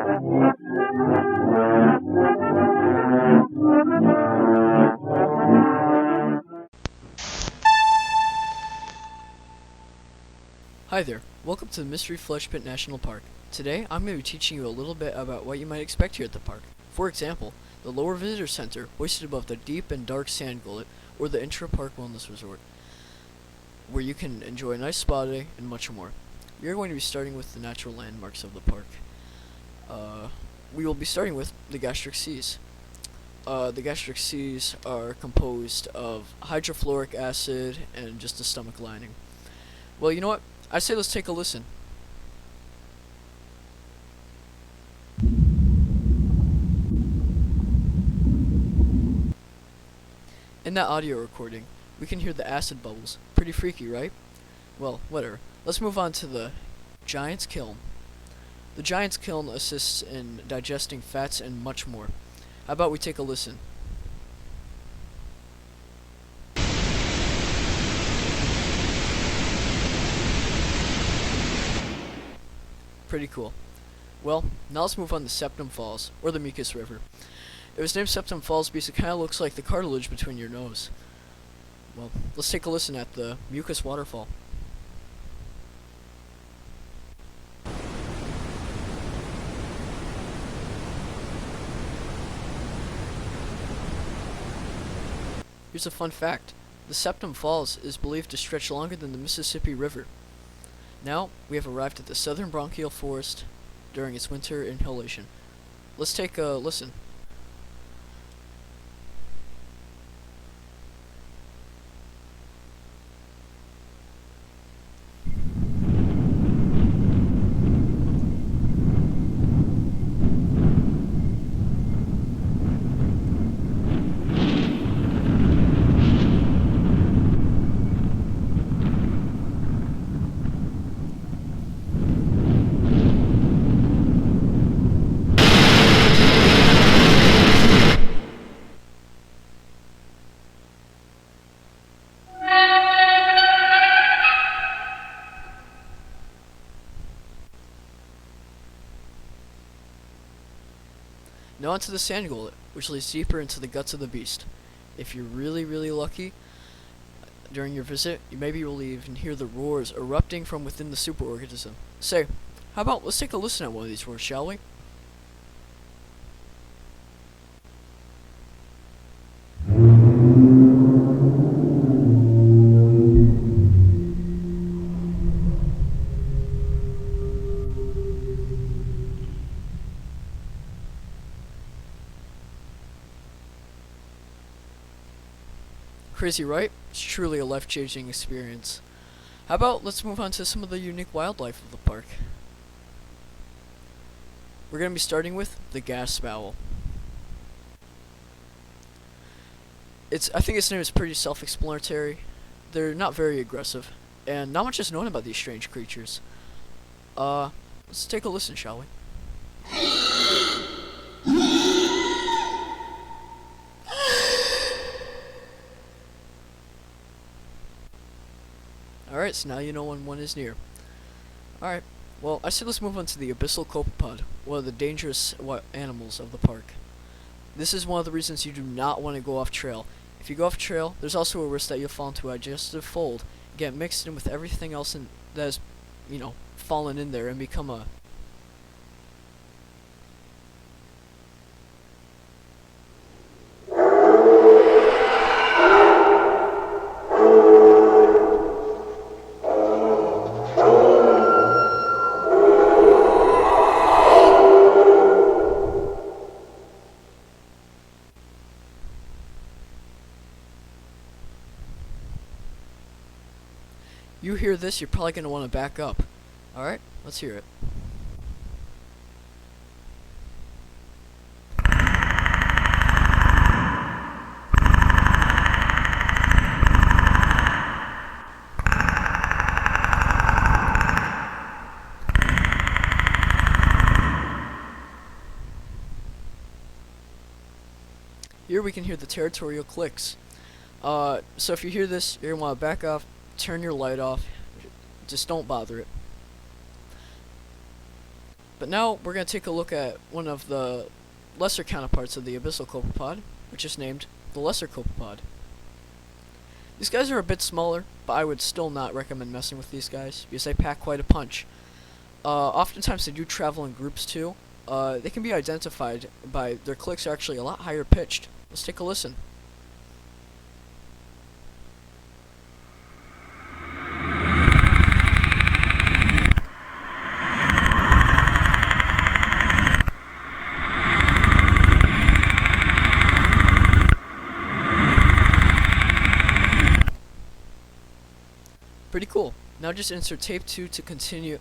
Hi there, welcome to the Mystery Flesh Pit National Park. Today, I'm going to be teaching you a little bit about what you might expect here at the park. For example, the lower visitor center, hoisted above the deep and dark sand gullet, or the Intra Park Wellness Resort, where you can enjoy a nice spa day and much more. We are going to be starting with the natural landmarks of the park. We will be starting with the Gastric Seas. The Gastric Seas are composed of hydrofluoric acid and just a stomach lining. Well, you know what? I say let's take a listen. In that audio recording, we can hear the acid bubbles. Pretty freaky, right? Well, whatever. Let's move on to the Giant's Kiln. The Giant's Kiln assists in digesting fats and much more. How about we take a listen? Pretty cool. Well, now let's move on to Septum Falls, or the Mucus River. It was named Septum Falls because it kind of looks like the cartilage between your nose. Well, let's take a listen at the Mucus Waterfall. Here's a fun fact. The Septum Falls is believed to stretch longer than the Mississippi River. Now, we have arrived at the southern bronchial forest during its winter inhalation. Let's take a listen. Now onto the sand gullet, which leads deeper into the guts of the beast. If you're really lucky, during your visit, you maybe will even hear the roars erupting from within the superorganism. Say, how about let's take a listen at one of these roars, shall we? Crazy, right? It's truly a life-changing experience. How about let's move on to some of the unique wildlife of the park. We're going to be starting with the gas owl. I think its name is pretty self-explanatory. They're not very aggressive, and not much is known about these strange creatures. Let's take a listen, shall we? Alright, so now you know when one is near. Alright, well, I say let's move on to the abyssal copepod, one of the dangerous animals of the park. This is one of the reasons you do not want to go off trail. If you go off trail, there's also a risk that you'll fall into a digestive fold, get mixed in with everything else that has, fallen in there and become a... You hear this, you're probably going to want to back up. Alright, let's hear it. Here we can hear the territorial clicks. So if you hear this, you're going to want to back off, turn your light off, just don't bother it. But now we're going to take a look at one of the lesser counterparts of the abyssal copepod, which is named the lesser copepod. These guys are a bit smaller, but I would still not recommend messing with these guys because they pack quite a punch. Oftentimes they do travel in groups too. They can be identified by their clicks are actually a lot higher pitched. Let's take a listen. Pretty cool. Now just insert tape 2 to continue